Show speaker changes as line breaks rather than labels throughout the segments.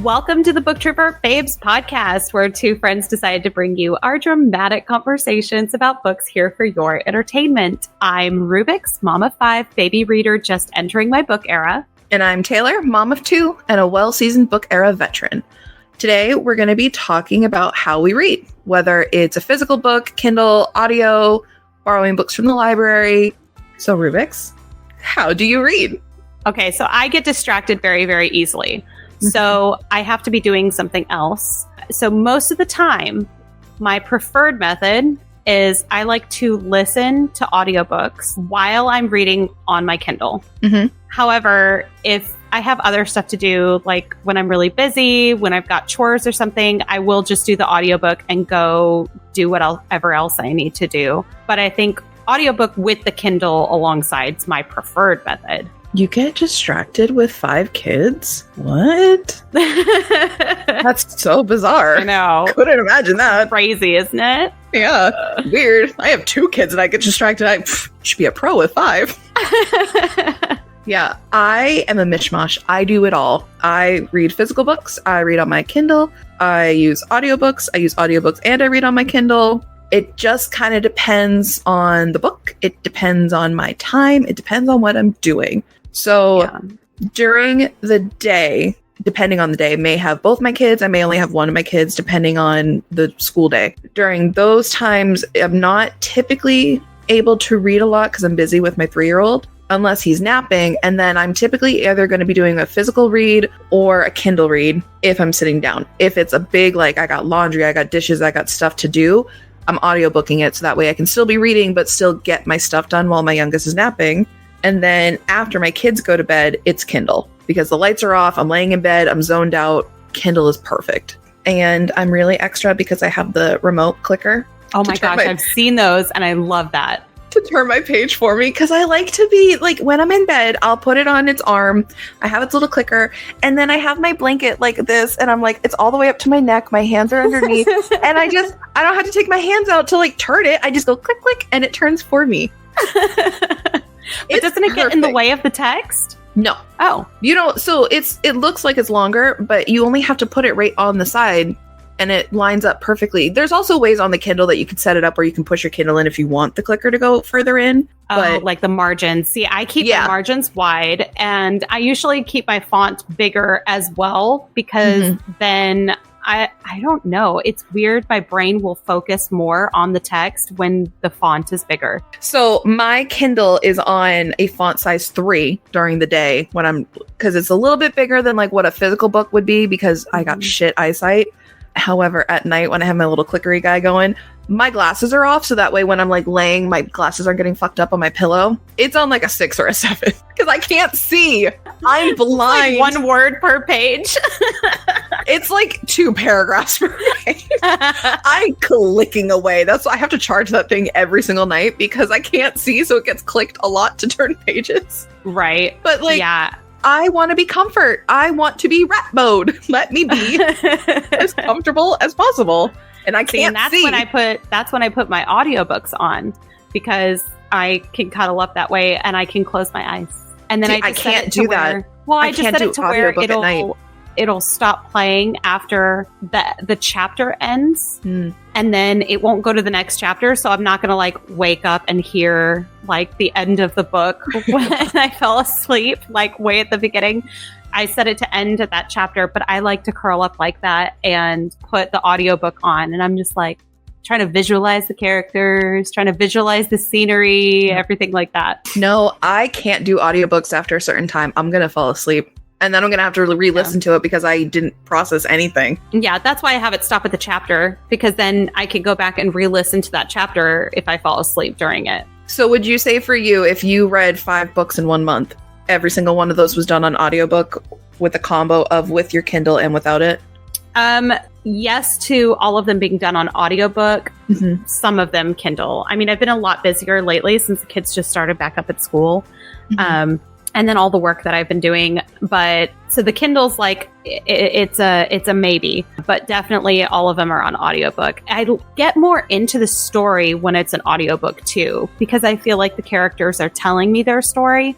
Welcome to the Booktrovert Babes podcast, where two friends decided to bring you our dramatic conversations about books here for your entertainment. I'm Rubix, mom of 5, baby reader just entering my book era.
And I'm Taylor, mom of 2, and a well-seasoned book era veteran. Today, we're going to be talking about how we read, whether it's a physical book, Kindle, audio, borrowing books from the library. So Rubix, how do you read?
Okay, so I get distracted very, very easily. So I have to be doing something else. So most of the time, my preferred method is I like to listen to audiobooks while I'm reading on my Kindle. However, if I have other stuff to do, like when I'm really busy, when I've got chores or something, I will just do the audiobook and go do whatever else I need to do. But I think audiobook with the Kindle alongside is my preferred method.
You get distracted with 5 kids? What? That's so bizarre.
I know.
Couldn't imagine that.
Crazy, isn't it?
Yeah. Weird. I have 2 kids and I get distracted. I should be a pro with 5. Yeah, I am a mishmash. I do it all. I read physical books. I read on my Kindle. I use audiobooks. And I read on my Kindle. It just kind of depends on the book. It depends on my time. It depends on what I'm doing. So during the day, depending on the day, I may have both my kids. I may only have one of my kids, depending on the school day. During those times, I'm not typically able to read a lot because I'm busy with my 3-year-old, unless he's napping. And then I'm typically either going to be doing a physical read or a Kindle read if I'm sitting down. If it's a big, like I got laundry, I got dishes, I got stuff to do, I'm audiobooking it so that way I can still be reading but still get my stuff done while my youngest is napping. And then after my kids go to bed, it's Kindle because the lights are off, I'm laying in bed, I'm zoned out. Kindle is perfect. And I'm really extra because I have the remote clicker.
Oh my gosh, I've seen those and I love that.
To turn my page for me because I like to be like when I'm in bed, I'll put it on its arm. I have its little clicker and then I have my blanket like this and I'm like, it's all the way up to my neck. My hands are underneath and I don't have to take my hands out to like turn it. I just go click, click and it turns for me.
But doesn't it get in the way of the text?
No.
Oh.
You know, so it looks like it's longer, but you only have to put it right on the side and it lines up perfectly. There's also ways on the Kindle that you can set it up where you can push your Kindle in if you want the clicker to go further in.
But like the margins. See, I keep the margins wide and I usually keep my font bigger as well because then I don't know. It's weird. My brain will focus more on the text when the font is bigger.
So my Kindle is on a font size 3 during the day because it's a little bit bigger than like what a physical book would be because I got shit eyesight. However, at night when I have my little clickery guy going, my glasses are off. So that way when I'm like laying, my glasses aren't getting fucked up on my pillow. It's on like a 6 or a 7 because I can't see. I'm blind.
Like 1 word per page.
It's like 2 paragraphs per page. I'm clicking away. That's why I have to charge that thing every single night because I can't see. So it gets clicked a lot to turn pages.
Right.
But like, I want to be comfort. I want to be rat mode. Let me be as comfortable as possible. And I can't see.
That's when I put my audiobooks on because I can cuddle up that way and I can close my eyes. And then I can't do that. Well, I just set it to where it'll stop playing after the chapter ends. And then it won't go to the next chapter. So I'm not going to like wake up and hear like the end of the book when I fell asleep, like way at the beginning. I set it to end at that chapter, but I like to curl up like that and put the audiobook on. And I'm just like trying to visualize the characters, trying to visualize the scenery, everything like that.
No, I can't do audiobooks after a certain time. I'm going to fall asleep. And then I'm going to have to re-listen to it because I didn't process anything. Yeah,
that's why I have it stop at the chapter, because then I can go back and re-listen to that chapter if I fall asleep during it.
So would you say for you, if you read 5 books in 1 month, every single one of those was done on audiobook with a combo of with your Kindle and without it?
Yes to all of them being done on audiobook, some of them Kindle. I mean, I've been a lot busier lately since the kids just started back up at school. And then all the work that I've been doing. But so the Kindle's like, it's a maybe, but definitely all of them are on audiobook. I get more into the story when it's an audiobook too, because I feel like the characters are telling me their story.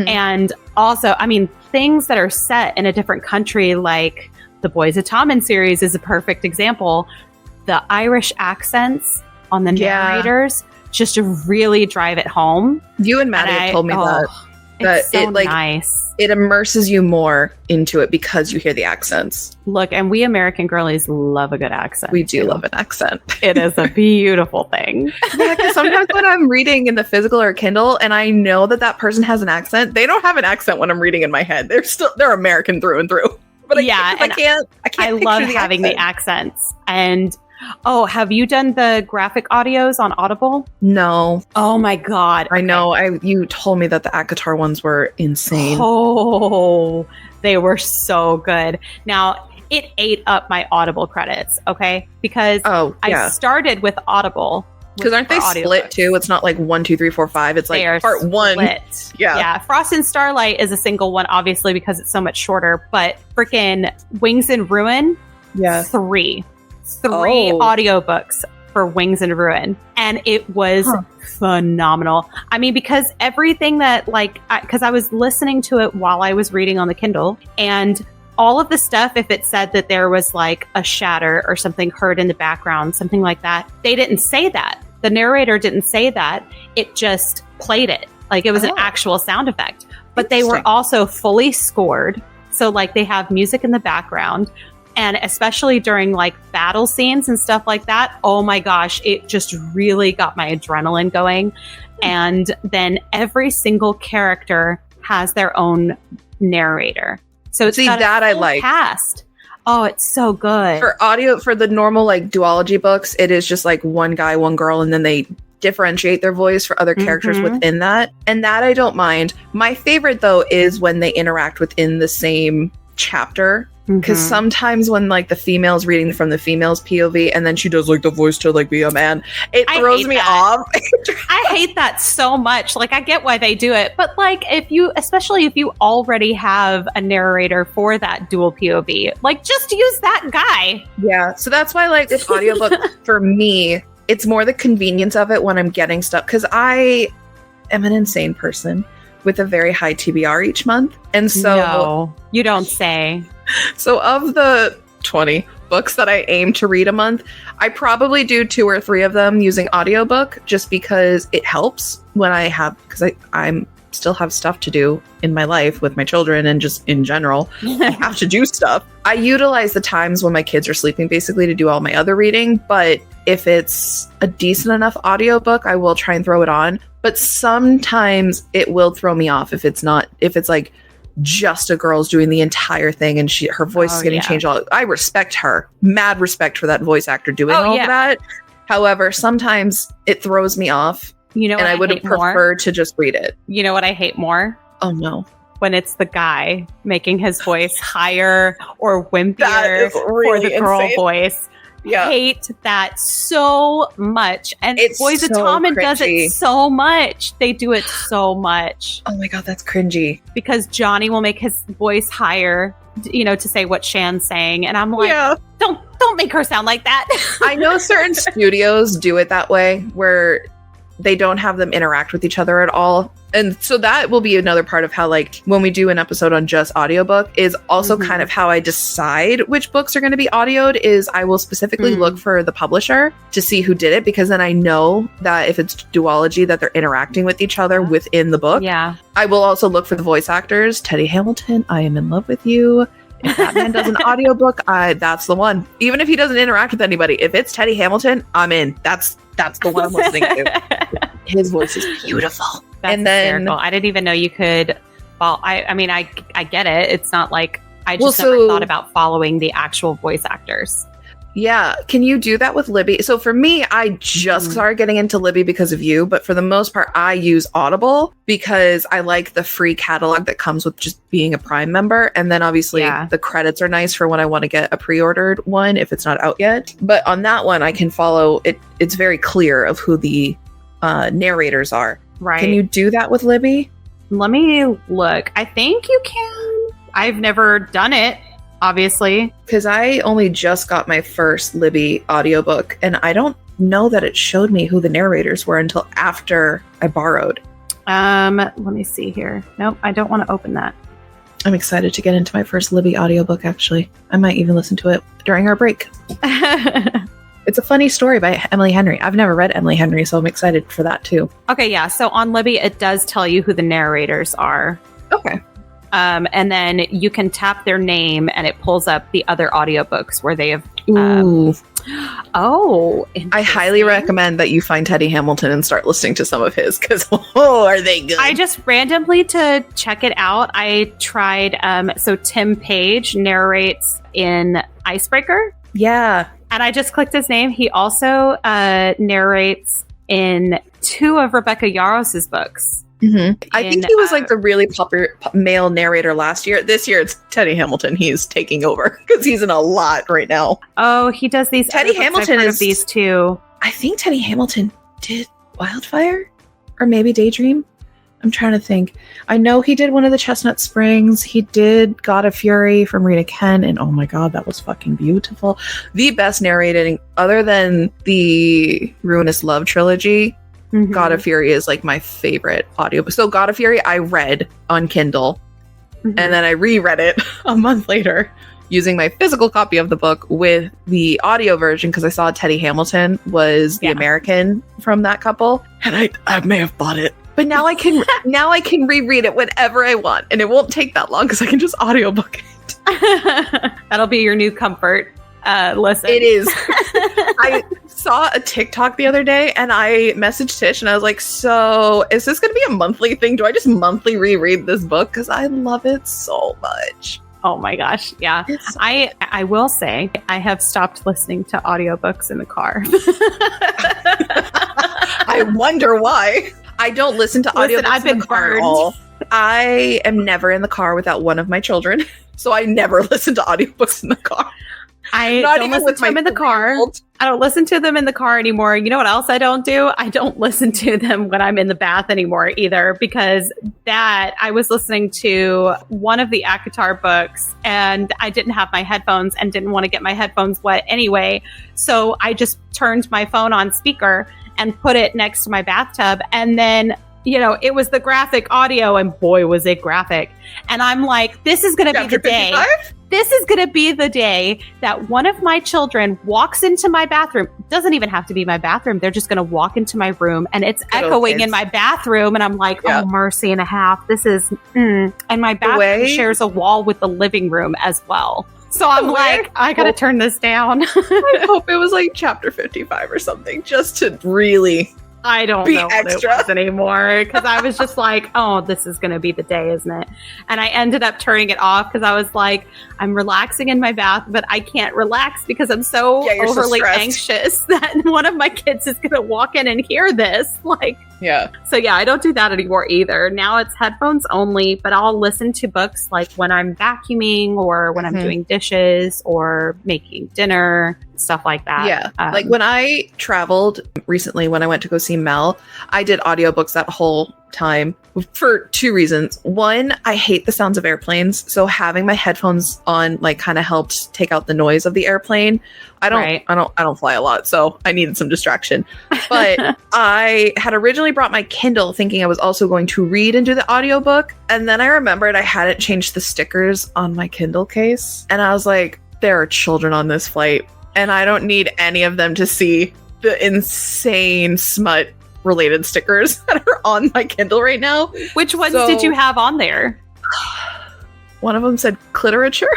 And also, I mean, things that are set in a different country, like The Boys of Tommen series is a perfect example. The Irish accents on the narrators just to really drive it home.
You and Maddie have told me that
it's so nice.
It immerses you more into it because you hear the accents.
Look, and we American girlies love a good accent.
We do love an accent.
It is a beautiful thing.
Yeah, because sometimes when I'm reading in the physical or Kindle and I know that person has an accent, they don't have an accent when I'm reading in my head. They're American through and through. But I can't.
I love having the accents. And have you done the graphic audios on Audible?
No.
Oh my God.
I know. You told me that the ACOTAR ones were insane.
Oh, they were so good. Now, it ate up my Audible credits, okay? Because I started with Audible.
Because aren't they split too? It's not like 1, 2, 3, 4, 5. It's like part 1.
Split. Yeah. Frost and Starlight is a single one, obviously, because it's so much shorter. But freaking Wings and Ruin, 3 audiobooks for Wings and Ruin. And it was phenomenal. I mean, because everything that because I was listening to it while I was reading on the Kindle, and all of the stuff, if it said that there was like a shatter or something heard in the background, something like that, they didn't say that. The narrator didn't say that. It just played it. Like it was an actual sound effect. But they were also fully scored. So like they have music in the background. And especially during like battle scenes and stuff like that, oh my gosh, it just really got my adrenaline going. And then every single character has their own narrator. So it's got
that
I like cast. Oh, it's so good.
For the normal like duology books, it is just like one guy, one girl, and then they differentiate their voice for other characters within that. And that I don't mind. My favorite though is when they interact within the same chapter. Because sometimes when like the female's reading from the female's POV and then she does like the voice to like be a man, it throws me off.
I hate that so much. Like I get why they do it, but like especially if you already have a narrator for that dual POV, like just use that guy.
Yeah. So that's why like this audiobook for me, it's more the convenience of it when I'm getting stuff. Because I am an insane person with a very high TBR each month. And so
no, you don't say.
So of the 20 books that I aim to read a month, I probably do 2 or 3 of them using audiobook just because it helps when because I'm still have stuff to do in my life with my children and just in general. I have to do stuff. I utilize the times when my kids are sleeping basically to do all my other reading. But if it's a decent enough audiobook, I will try and throw it on. But sometimes it will throw me off if it's like just a girl's doing the entire thing and her voice is getting changed. I respect her. Mad respect for that voice actor doing all of that. However, sometimes it throws me off. You know, and I would have preferred to just read it.
You know what I hate more?
Oh no.
When it's the guy making his voice higher or wimpier for the girl voice. Yeah. Hate that so much. And Boys of Tommen does it so much. They do it so much.
Oh my God, that's cringy.
Because Johnny will make his voice higher, to say what Shan's saying. And I'm like, don't make her sound like that.
I know certain studios do it that way where they don't have them interact with each other at all. And so that will be another part of how, like, when we do an episode on just audiobook is also kind of how I decide which books are going to be audioed is I will specifically look for the publisher to see who did it, because then I know that if it's duology that they're interacting with each other within the book.
Yeah.
I will also look for the voice actors. Teddy Hamilton, I am in love with you. If that man does an audiobook, that's the one. Even if he doesn't interact with anybody, if it's Teddy Hamilton, I'm in. That's the one I'm listening to. His voice is beautiful.
That's hysterical. I didn't even know you could follow. I mean, I get it. It's not like I just never thought about following the actual voice actors.
Yeah. Can you do that with Libby? So for me, I just started getting into Libby because of you. But for the most part, I use Audible because I like the free catalog that comes with just being a Prime member. And then obviously the credits are nice for when I want to get a pre-ordered one if it's not out yet. But on that one, I can follow it. It's very clear of who the narrators are.
Right.
Can you do that with Libby?
Let me look. I think you can. I've never done it, obviously.
Because I only just got my first Libby audiobook, and I don't know that it showed me who the narrators were until after I borrowed.
Let me see here. Nope, I don't want to open that.
I'm excited to get into my first Libby audiobook, actually. I might even listen to it during our break. It's a funny story by Emily Henry. I've never read Emily Henry, so I'm excited for that too.
Okay, yeah. So on Libby, it does tell you who the narrators are.
Okay.
And then you can tap their name and it pulls up the other audiobooks where they have...
Ooh.
Oh,
I highly recommend that you find Teddy Hamilton and start listening to some of his, because, are they good?
I just randomly, to check it out, I tried... so Tim Page narrates in Icebreaker.
Yeah.
And I just clicked his name. He also narrates in 2 of Rebecca Yaros's books.
Mm-hmm. I think he was like the really popular male narrator last year. This year it's Teddy Hamilton. He's taking over because he's in a lot right now.
Oh, he does these.
Teddy Hamilton is
these too.
I think Teddy Hamilton did Wildfire or maybe Daydream. I'm trying to think. I know he did one of the Chestnut Springs. He did God of Fury from Rita Ken, and oh my god, that was fucking beautiful. The best narrating, other than the Ruinous Love trilogy. Mm-hmm. God of Fury is like my favorite audiobook. So God of Fury I read on Kindle, and then I reread it a month later using my physical copy of the book with the audio version because I saw Teddy Hamilton was the American from that couple, and I may have bought it. But now I can reread it whenever I want, and it won't take that long because I can just audiobook it.
That'll be your new comfort. Listen.
It is. I saw a TikTok the other day and I messaged Tish and I was like, so is this going to be a monthly thing? Do I just monthly reread this book? Because I love it so much.
Oh my gosh. Yeah. I will say I have stopped listening to audiobooks in the car.
I wonder why. I don't listen to audiobooks in the car at all. I am never in the car without one of my children. So I never listen to audiobooks in the car.
I don't listen to them in the car. I don't listen to them in the car anymore. You know what else I don't do? I don't listen to them when I'm in the bath anymore either, because I was listening to one of the ACOTAR books and I didn't have my headphones and didn't want to get my headphones wet anyway. So I just turned my phone on speaker and put it next to my bathtub. And then, it was the graphic audio, and boy, was it graphic. And I'm like, this is going to be the day. 55? This is going to be the day that one of my children walks into my bathroom. Doesn't even have to be my bathroom. They're just going to walk into my room and it's echoing in my bathroom. And I'm like, oh, mercy and a half. This is, and my bathroom shares a wall with the living room as well. So I'm like, I got to turn this down.
I hope it was like chapter 55 or something, just to really...
I don't know what it was anymore, because I was just like, oh, this is going to be the day, isn't it? And I ended up turning it off because I was like, I'm relaxing in my bath, but I can't relax because I'm so overly anxious that one of my kids is going to walk in and hear this. So I don't do that anymore either. Now it's headphones only, but I'll listen to books like when I'm vacuuming or when I'm doing dishes or making dinner, stuff like that.
Yeah. Like when I traveled recently, when I went to go see Mel, I did audiobooks that whole time for 2 reasons. One, I hate the sounds of airplanes. So having my headphones on kind of helped take out the noise of the airplane. I don't fly a lot, so I needed some distraction. But I had originally brought my Kindle thinking I was also going to read and do the audiobook. And then I remembered I hadn't changed the stickers on my Kindle case. And I was like, there are children on this flight, and I don't need any of them to see the insane smut related stickers that are on my Kindle right now.
Which ones did you have on there?
One of them said cliterature.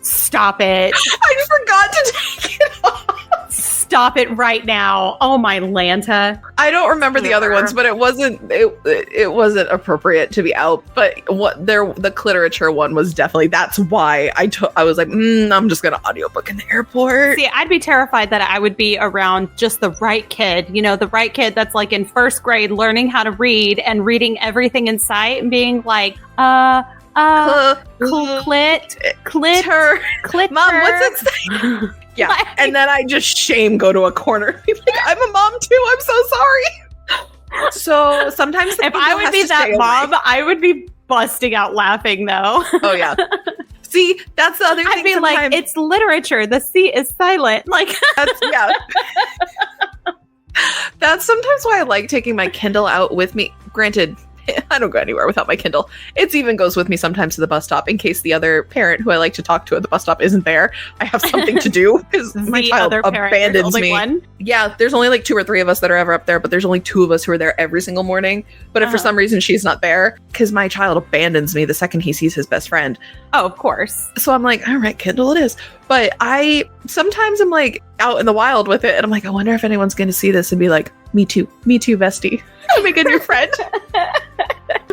Stop it.
I just forgot to take it off.
Stop it right now. Oh my Lanta.
I don't remember the other ones, but it wasn't appropriate to be out. But the cliterature one was definitely, that's why I was like, I'm just gonna audiobook in the airport.
See, I'd be terrified that I would be around just the right kid, the right kid that's like in first grade learning how to read and reading everything in sight and being like, clitter.
Mom, what's it say? Yeah. And then I just go to a corner. Be like, I'm a mom too. I'm so sorry. So sometimes
if I would be that mom, I would be busting out laughing though.
Oh yeah. See, that's the other thing.
I'd be like, it's literature. The C is silent.
That's sometimes why I like taking my Kindle out with me. Granted, I don't go anywhere without my Kindle. It even goes with me sometimes to the bus stop in case the other parent who I like to talk to at the bus stop isn't there. I have something to do because my child abandons me. One? Yeah, there's only like 2 or 3 of us that are ever up there, but there's only 2 of us who are there every single morning. But if for some reason she's not there, because my child abandons me the second he sees his best friend.
Oh, of course. So
I'm like, all right, Kindle it is. But sometimes I'm like out in the wild with it, and I'm like, I wonder if anyone's going to see this and be like, me too, bestie. Make a new friend.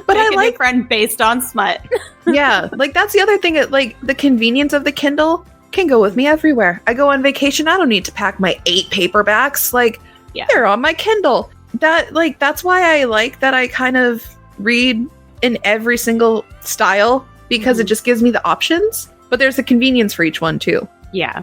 But I like
friend based on smut.
Yeah, like that's the other thing. Like the convenience of the Kindle can go with me everywhere. I go on vacation. I don't need to pack my 8 paperbacks. Like they're on my Kindle. That's why I like that I kind of read in every single style because it just gives me the options. But there's the convenience for each one too.
Yeah.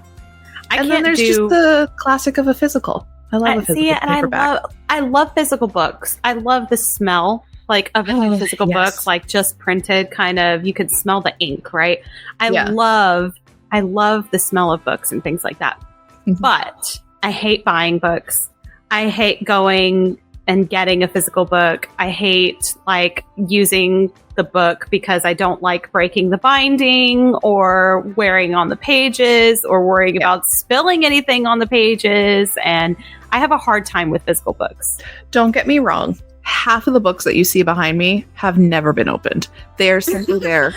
Then there's just the classic of a physical. I love a physical paperback.
I love physical books. I love the smell of a physical book, like just printed kind of, you could smell the ink, right? I love the smell of books and things like that. Mm-hmm. But I hate buying books. I hate going and getting a physical book. I hate like using the book because I don't like breaking the binding or wearing on the pages or worrying about spilling anything on the pages. And I have a hard time with physical books.
Don't get me wrong. Half of the books that you see behind me have never been opened. They are simply there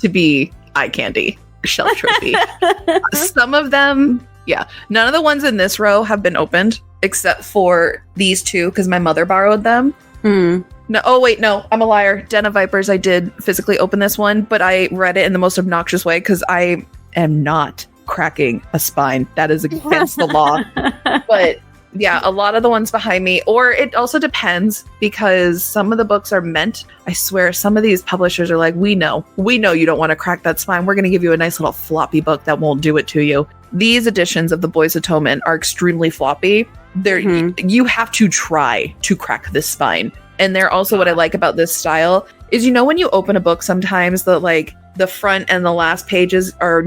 to be eye candy, shelf trophy. Some of them, none of the ones in this row have been opened except for these 2 because my mother borrowed them. No, I'm a liar. Den of Vipers, I did physically open this one, but I read it in the most obnoxious way because I am not cracking a spine. That is against the law. But yeah, a lot of the ones behind me, or it also depends because some of the books are meant, I swear, some of these publishers are like, we know you don't want to crack that spine. We're going to give you a nice little floppy book that won't do it to you. These editions of the Boys of Toman are extremely floppy. You have to try to crack this spine. And they're also what I like about this style is, when you open a book, sometimes the front and the last pages they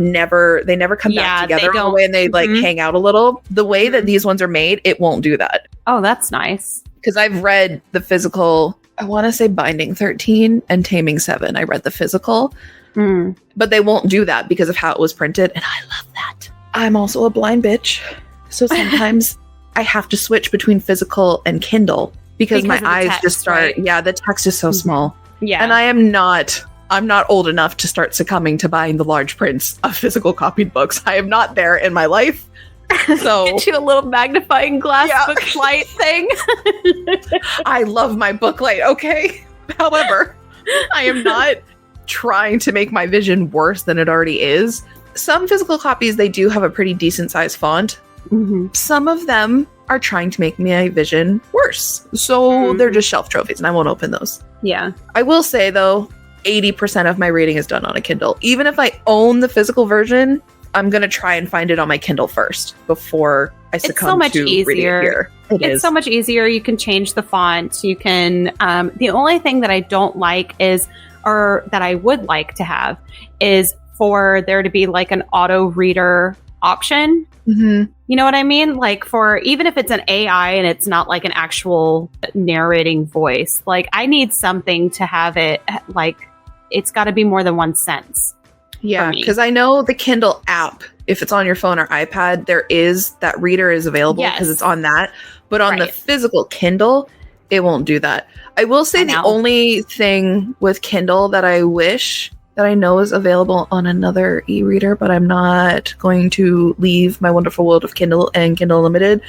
never come back together all the way and they hang out a little. The way that these ones are made, it won't do that.
Oh, that's nice.
Because I've read the physical, I want to say Binding 13 and Taming 7. I read the physical, but they won't do that because of how it was printed. And I love that. I'm also a blind bitch. So sometimes I have to switch between physical and Kindle because my eyes text, just start, right? The text is so small. Yeah. And I'm not old enough to start succumbing to buying the large prints of physical copied books. I am not there in my life. So
get you a little magnifying glass book light thing.
I love my book light, okay? However, I am not trying to make my vision worse than it already is. Some physical copies, they do have a pretty decent sized font. Mm-hmm. Some of them are trying to make my vision worse. So they're just shelf trophies and I won't open those.
Yeah.
I will say though, 80% of my reading is done on a Kindle. Even if I own the physical version, I'm going to try and find it on my Kindle first before I succumb to reading it here.
It's so much easier. You can change the font. You can, the only thing that I don't like is, or that I would like to have, is for there to be like an auto reader option. Mm-hmm. You know what I mean? Like for, even if it's an AI and it's not like an actual narrating voice, like I need something to have it, like it's got to be more than one sentence.
Yeah, because I know the Kindle app, if it's on your phone or iPad, that reader is available because it's on that. But on the physical Kindle, it won't do that. I will say the only thing with Kindle that I wish that I know is available on another e-reader, but I'm not going to leave my wonderful world of Kindle and Kindle Unlimited,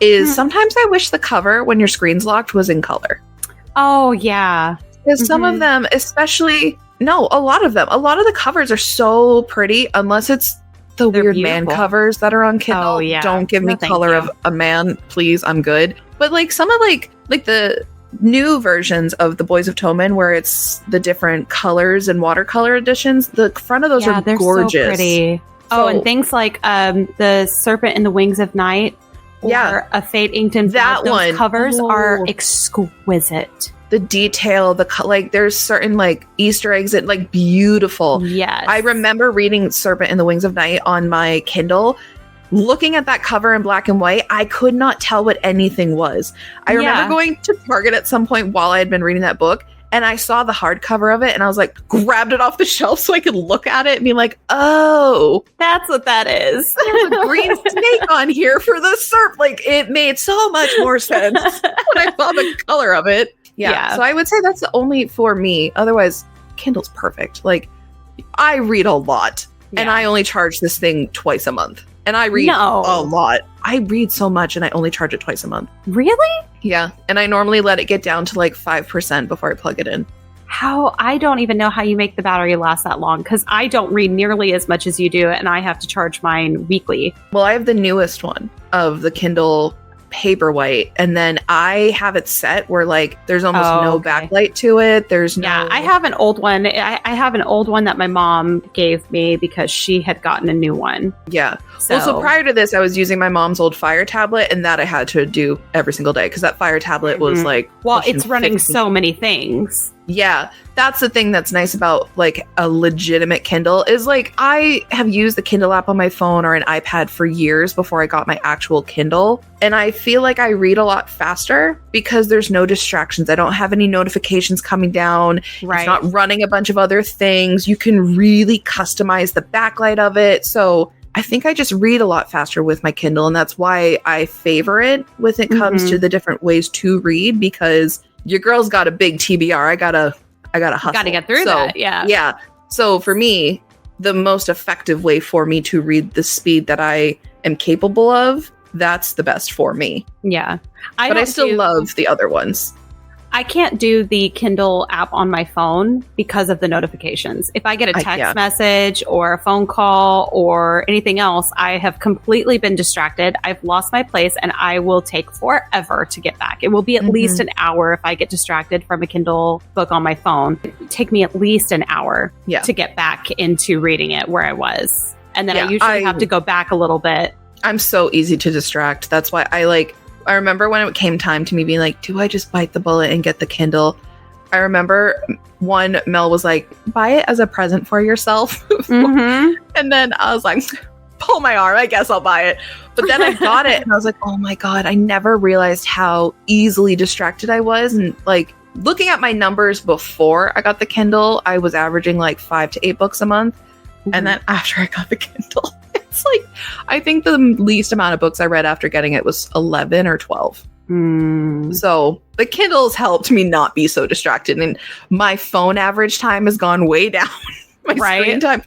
is sometimes I wish the cover, when your screen's locked, was in color.
Oh, yeah.
Because some of them, especially... No, a lot of them. A lot of the covers are so pretty, unless it's the weird man covers that are on Kindle. Oh, yeah. Don't give me color of a man, please. I'm good. But like some of like the new versions of the Boys of Toman, where it's the different colors and watercolor editions, the front of those are gorgeous. So pretty.
Oh, and things like the Serpent in the Wings of Night, or A Fate Inked in Blood. Those covers are exquisite.
The detail, there's certain like Easter eggs that like beautiful.
Yes.
I remember reading Serpent in the Wings of Night on my Kindle, looking at that cover in black and white. I could not tell what anything was. I remember going to Target at some point while I had been reading that book And I saw the hardcover of it and I was like, grabbed it off the shelf so I could look at it and be like, oh,
that's what that is.
There's a green snake on here for the SERP. Like, it made so much more sense when I saw the color of it. Yeah. So I would say that's the only for me. Otherwise, Kindle's perfect. Like, I read a lot and I only charge this thing twice a month. And I read a lot. I read so much and I only charge it twice a month.
Really?
Yeah. And I normally let it get down to like 5% before I plug it in.
I don't even know how you make the battery last that long, because I don't read nearly as much as you do and I have to charge mine weekly.
Well, I have the newest one of the Kindle Paperwhite, and then I have it set where like there's almost no backlight to it. There's no.
Yeah, I have an old one. I have an old one that my mom gave me because she had gotten a new one.
Yeah. So prior to this, I was using my mom's old Fire tablet, and that I had to do every single day because that Fire tablet was like.
Well, it's running so many things.
Yeah, that's the thing that's nice about like a legitimate Kindle is like I have used the Kindle app on my phone or an iPad for years before I got my actual Kindle. And I feel like I read a lot faster because there's no distractions. I don't have any notifications coming down. Right. It's not running a bunch of other things. You can really customize the backlight of it. So I think I just read a lot faster with my Kindle. And that's why I favor it when it comes to the different ways to read, because your girl's got a big TBR. I gotta hustle.
Gotta get through that. Yeah.
Yeah. So for me, the most effective way for me to read the speed that I am capable of, that's the best for me.
Yeah.
But I still love the other ones.
I can't do the Kindle app on my phone because of the notifications. If I get a text message or a phone call or anything else, I have completely been distracted. I've lost my place and I will take forever to get back. It will be at least an hour if I get distracted from a Kindle book on my phone. It would take me at least an hour to get back into reading it where I was. And then I usually have to go back a little bit.
I'm so easy to distract. That's why I remember when it came time to me being like, do I just bite the bullet and get the Kindle? I remember Mel was like, buy it as a present for yourself. And then I was like, pull my arm, I guess I'll buy it. But then I got it and I was like, oh my God, I never realized how easily distracted I was. And like looking at my numbers before I got the Kindle, I was averaging like 5 to 8 books a month. And then after I got the Kindle, it's like, I think the least amount of books I read after getting it was 11 or 12. So the Kindle's helped me not be so distracted. And my phone average time has gone way down. My screen time.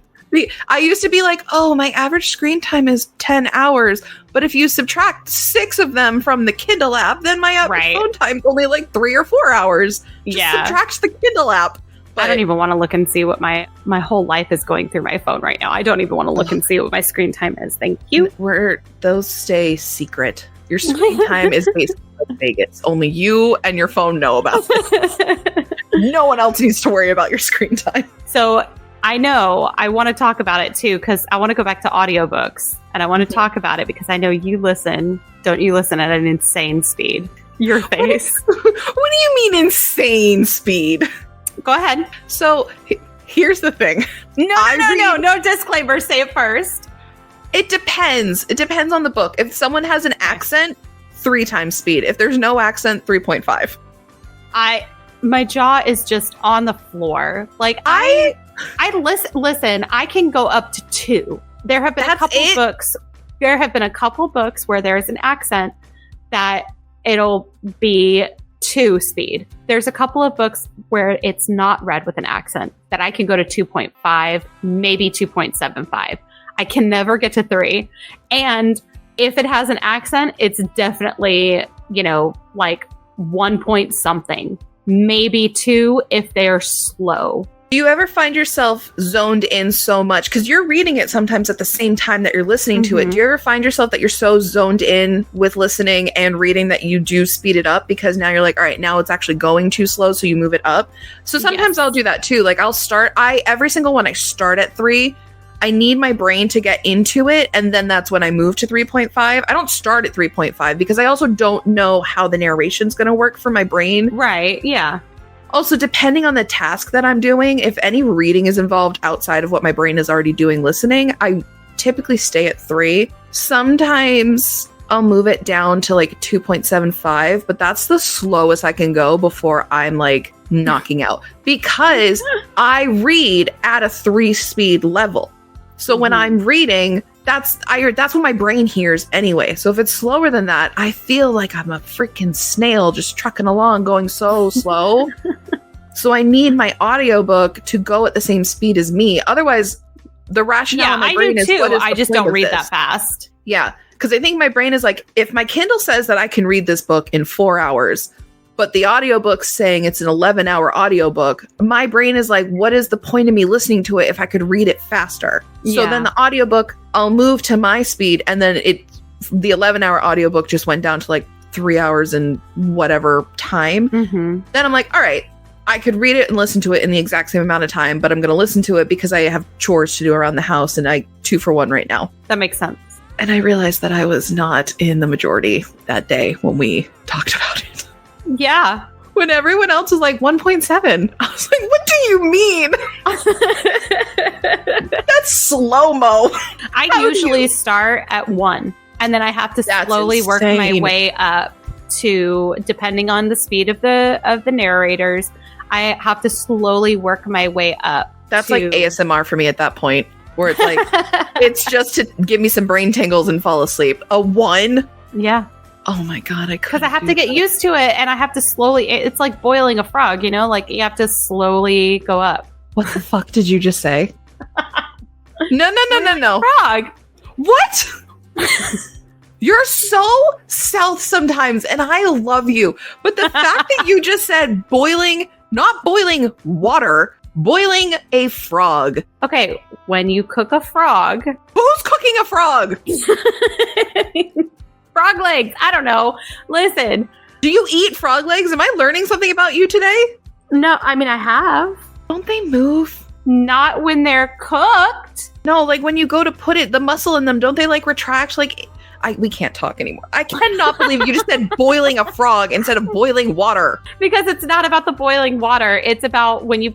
I used to be like, oh, my average screen time is 10 hours. But if you subtract 6 of them from the Kindle app, then my average phone time is only like 3 or 4 hours. Just subtract the Kindle app. But
I don't even want to look and see what my whole life is going through my phone right now. I don't even want to look and see what my screen time is. Thank you.
Those stay secret. Your screen time is basically like Vegas. Only you and your phone know about it. No one else needs to worry about your screen time.
So I know I want to talk about it too, because I want to go back to audiobooks and I want to talk about it because I know you listen. Don't you listen at an insane speed? Your face.
What do you mean insane speed?
Go ahead.
So here's the thing.
No disclaimer. Say it first.
It depends. It depends on the book. If someone has an accent, 3 times speed. If there's no accent, 3.5.
My jaw is just on the floor. Like I listen, I can go up to 2. There have been a couple books. There have been a couple books where there's an accent that it'll be 2 speed. There's a couple of books where it's not read with an accent that I can go to 2.5, maybe 2.75. I can never get to 3. And if it has an accent, it's definitely, like 1 point something, maybe 2 if they're slow.
Do you ever find yourself zoned in so much? Because you're reading it sometimes at the same time that you're listening to it. Do you ever find yourself that you're so zoned in with listening and reading that you do speed it up? Because now you're like, all right, now it's actually going too slow, so you move it up. So sometimes I'll do that too. Like every single one I start at 3. I need my brain to get into it, and then that's when I move to 3.5. I don't start at 3.5 because I also don't know how the narration's going to work for my brain.
Right, yeah.
Also, depending on the task that I'm doing, if any reading is involved outside of what my brain is already doing listening, I typically stay at 3. Sometimes I'll move it down to like 2.75, but that's the slowest I can go before I'm like knocking out, because I read at a 3-speed level. So when I'm reading, that's what my brain hears anyway. So if it's slower than that, I feel like I'm a freaking snail just trucking along going so slow. So I need my audiobook to go at the same speed as me. Otherwise, the rationale in my brain is, what is
I just don't read that fast.
Yeah, because I think my brain is like, if my Kindle says that I can read this book in 4 hours, but the audiobook's saying it's an 11-hour audiobook, my brain is like, what is the point of me listening to it if I could read it faster? Yeah. So then the audiobook, I'll move to my speed, and then the 11-hour audiobook just went down to like 3 hours and whatever time. Then I'm like, all right, I could read it and listen to it in the exact same amount of time, but I'm going to listen to it because I have chores to do around the house, and I 2 for 1 right now.
That makes sense.
And I realized that I was not in the majority that day when we talked about it.
Yeah.
When everyone else was like 1.7. I was like, what do you mean? That's slow-mo.
I usually start at 1, and then I have to slowly work my way up to, depending on the speed of the narrators, I have to slowly work my way up.
That's like ASMR for me at that point, where it's like, it's just to give me some brain tingles and fall asleep. A 1?
Yeah.
Oh my God,
because I have to get used to it, and I have to slowly, it's like boiling a frog, you know, like you have to slowly go up.
What the fuck did you just say? No.
Frog.
What? You're so South sometimes, and I love you. But the fact that you just said boiling, not boiling water, boiling a frog.
Okay, when you cook a frog.
Who's cooking a frog?
Frog legs. I don't know. Listen.
Do you eat frog legs? Am I learning something about you today?
No, I mean, I have.
Don't they move?
Not when they're cooked.
No, like when you go to put it, the muscle in them, don't they like retract? Like, we can't talk anymore. I cannot believe you just said boiling a frog instead of boiling water.
Because it's not about the boiling water. It's about when you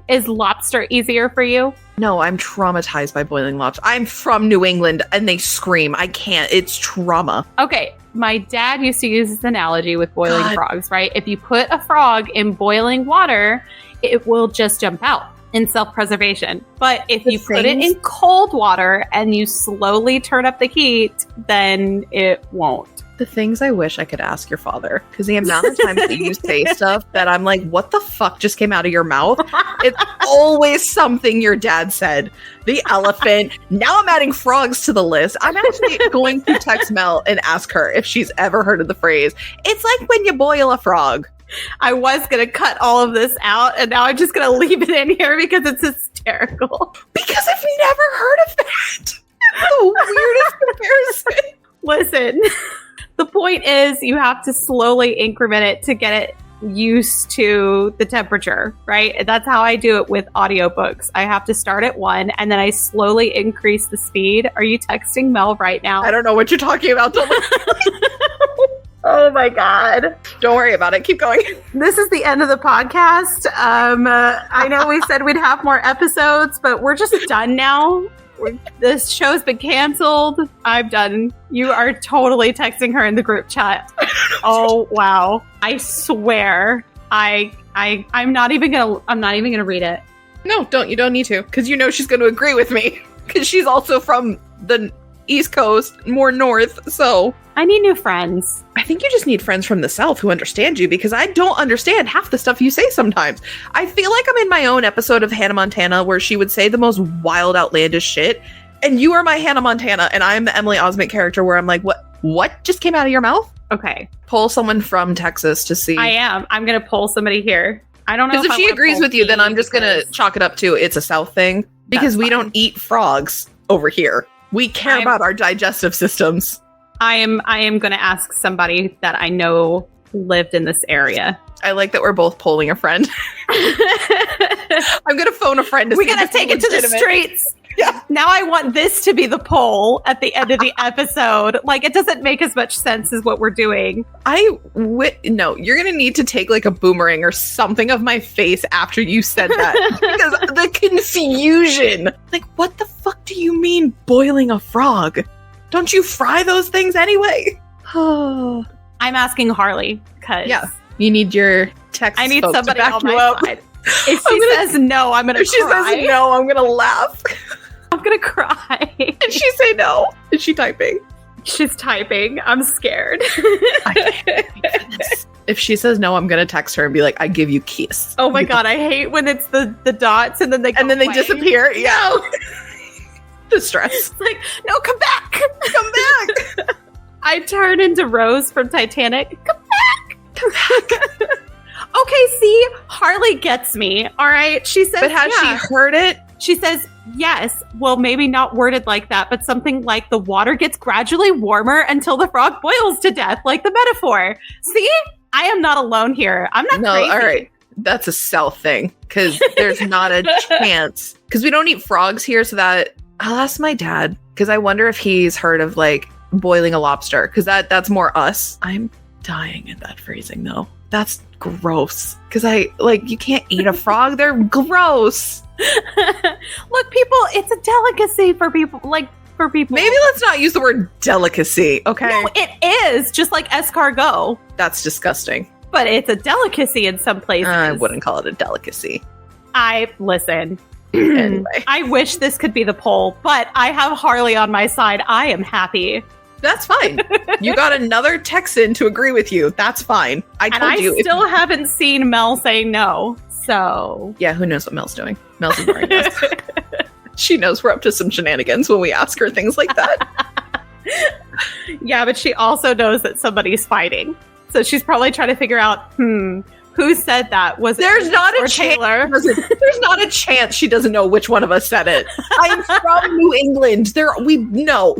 is lobster easier for you?
No, I'm traumatized by boiling lobster. I'm from New England and they scream. I can't. It's trauma.
Okay. My dad used to use this analogy with boiling frogs, right? If you put a frog in boiling water, it will just jump out in self-preservation. But if you put it in cold water and you slowly turn up the heat, then it won't.
The things I wish I could ask your father, because the amount of times that you say stuff that I'm like, what the fuck just came out of your mouth? It's always something your dad said. The elephant. Now I'm adding frogs to the list. I'm actually going to text Mel and ask her if she's ever heard of the phrase, it's like when you boil a frog.
I was going to cut all of this out, and now I'm just going to leave it in here because it's hysterical.
Because I've never heard of that. The weirdest comparison.
Listen, the point is you have to slowly increment it to get it used to the temperature, right? That's how I do it with audiobooks. I have to start at 1, and then I slowly increase the speed. Are you texting Mel right now?
I don't know what you're talking about.
Oh my God.
Don't worry about it. Keep going.
This is the end of the podcast. I know we said we'd have more episodes, but we're just done now. This show's been canceled. I'm done. You are totally texting her in the group chat. Oh, wow. I swear. I'm not even gonna read it.
No, don't. You don't need to, because you know she's going to agree with me, because she's also from the East Coast, more north, so
I need new friends.
I think you just need friends from the South who understand you, because I don't understand half the stuff you say sometimes. I feel like I'm in my own episode of Hannah Montana where she would say the most wild, outlandish shit, and you are my Hannah Montana, and I'm the Emily Osment character where I'm like, what just came out of your mouth?
Okay.
Pull someone from Texas to see.
I am. I'm going to pull somebody here. I don't know.
Because if she agrees with you, then I'm just going to chalk it up to it's a South thing, because we don't eat frogs over here. We care about our digestive systems.
I am going to ask somebody that I know lived in this area.
I like that we're both polling a friend. I'm going to phone a friend.
We're going to take it to the streets. Yeah. Now I want this to be the poll at the end of the episode. Like, it doesn't make as much sense as what we're doing.
No, you're going to need to take like a boomerang or something of my face after you said that. Because the confusion. Like, what the fuck do you mean boiling a frog? Don't you fry those things anyway?
I'm asking Harley because
you need your text.
I need somebody
to back
on
you
my
up.
side. If she says no, I'm gonna cry.
If she says no, I'm gonna laugh.
I'm gonna cry.
And she say no. Is she typing?
She's typing. I'm scared.
If she says no, I'm gonna text her and be like, "I give you kiss."
Oh my god, I hate when it's the dots and then they
disappear. Yeah. The stress.
It's like, no, come back. Come back. I turn into Rose from Titanic. Come back. Come back. Okay, see, Harley gets me. All right. She says,
but has she heard it?
She says, yes. Well, maybe not worded like that, but something like the water gets gradually warmer until the frog boils to death, like the metaphor. See? I am not alone here. I'm not crazy.
All right. That's a South thing because there's not a chance. Because we don't eat frogs here, so that I'll ask my dad because I wonder if he's heard of like boiling a lobster because that's more us. I'm dying at that phrasing though. That's gross because you can't eat a frog. They're gross.
Look, people, it's a delicacy for people.
Maybe let's not use the word delicacy, okay?
No, it is, just like escargot.
That's disgusting.
But it's a delicacy in some places.
I wouldn't call it a delicacy.
Listen.
Anyway.
I wish this could be the poll, but I have Harley on my side. I am happy.
That's fine. You got another Texan to agree with you. That's fine. I
still haven't seen Mel say no, so...
Yeah, who knows what Mel's doing? Mel's ignoring us. She knows we're up to some shenanigans when we ask her things like that.
Yeah, but she also knows that somebody's fighting. So she's probably trying to figure out, who said that? Was it
There's not a
Taylor?
There's not a chance she doesn't know which one of us said it. I'm from New England.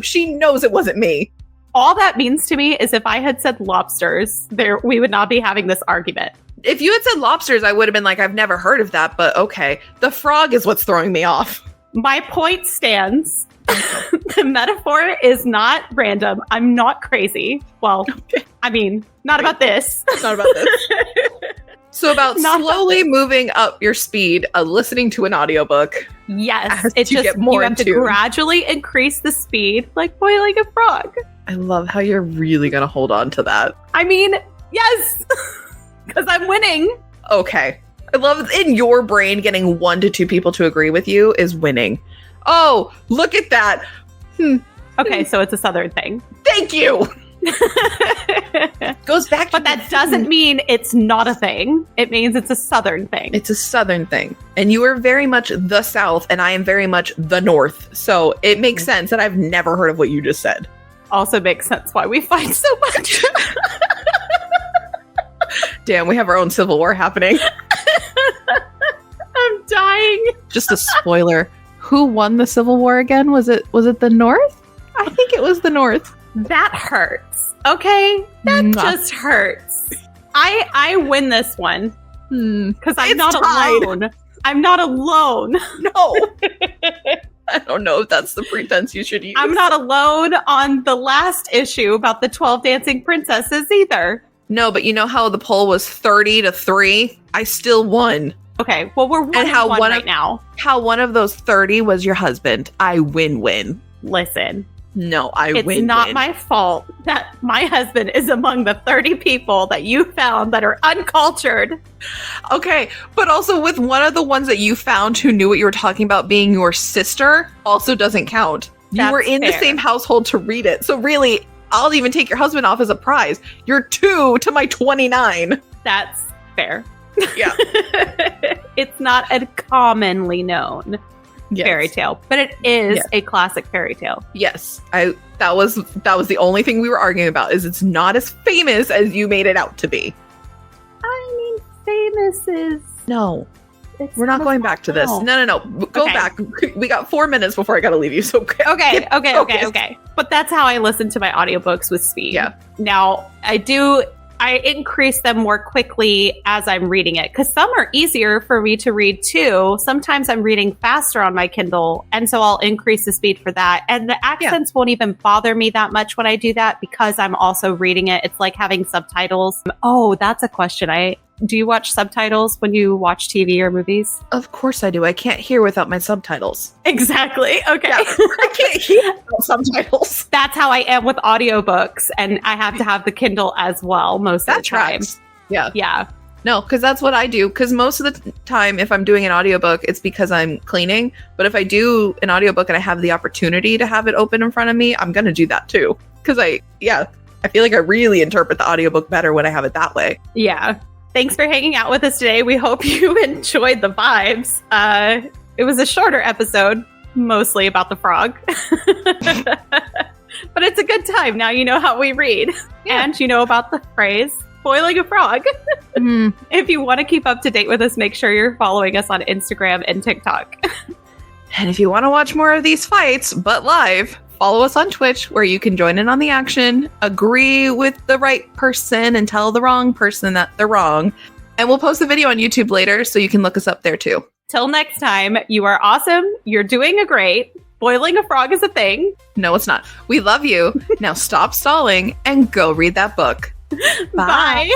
She knows it wasn't me.
All that means to me is if I had said lobsters, we would not be having this argument.
If you had said lobsters, I would have been like, I've never heard of that, but okay. The frog is what's throwing me off.
My point stands. The metaphor is not random. I'm not crazy. Well, okay. I mean, not about this.
Not about this. So about slowly moving up your speed, listening to an audiobook.
Yes. It's just, you have to gradually increase the speed, like boiling a frog.
I love how you're really going to hold on to that.
I mean, yes, because I'm winning.
Okay. I love in your brain getting 1 to 2 people to agree with you is winning. Oh, look at that.
Okay, so it's a Southern thing.
Thank you. Goes back to
But that doesn't mean it's not a thing. It means it's a Southern thing.
It's a Southern thing. And you are very much the South, and I am very much the North. So it makes sense that I've never heard of what you just said.
Also makes sense why we fight so much.
Damn, we have our own civil war happening.
I'm dying.
Just a spoiler. Who won the Civil War again? Was it the North? I think it was the North.
That hurts. Okay? That just hurts. I win this one. Because I'm not alone. I'm not alone.
No. I don't know if that's the pretense you should use.
I'm not alone on the last issue about the 12 dancing princesses either.
No, but you know how the poll was 30-3? I still won.
Okay, well, we're 1-1 right now.
How one of those 30 was your husband. I win.
Listen.
No, win.
It's not my fault that my husband is among the 30 people that you found that are uncultured.
Okay, but also with one of the ones that you found who knew what you were talking about being your sister also doesn't count. You were in the same household to read it. So really, I'll even take your husband off as a prize. You're 2 to my 29.
That's fair.
Yeah.
It's not a commonly known fairy tale, but it is a classic fairy tale.
Yes. That was the only thing we were arguing about is it's not as famous as you made it out to be.
I mean, famous is...
No. We're not going back to this. No. Go back. We got 4 minutes before I got to leave you. So
Okay. But that's how I listen to my audiobooks with speed.
Yeah.
Now, I increase them more quickly as I'm reading it because some are easier for me to read too. Sometimes I'm reading faster on my Kindle, and so I'll increase the speed for that. And the accents won't even bother me that much when I do that because I'm also reading it. It's like having subtitles. Oh, that's a question I Do you watch subtitles when you watch TV or movies?
Of course I do. I can't hear without my subtitles.
Exactly. Okay.
Yeah, I can't hear without subtitles.
That's how I am with audiobooks, and I have to have the Kindle as well most of the time.
Yeah.
Yeah.
No, because that's what I do. Because most of the time, if I'm doing an audiobook, it's because I'm cleaning. But if I do an audiobook and I have the opportunity to have it open in front of me, I'm going to do that too. Because I feel like I really interpret the audiobook better when I have it that way.
Yeah. Thanks for hanging out with us today. We hope you enjoyed the vibes. It was a shorter episode, mostly about the frog. But it's a good time. Now you know how we read. Yeah. And you know about the phrase, boiling a frog. If you want to keep up to date with us, make sure you're following us on Instagram and TikTok.
And if you want to watch more of these fights, but live, follow us on Twitch, where you can join in on the action, agree with the right person, and tell the wrong person that they're wrong. And we'll post the video on YouTube later, so you can look us up there too.
Till next time, you are awesome. You're doing a great. Boiling a frog is a thing.
No, it's not. We love you. Now stop stalling and go read that book.
Bye.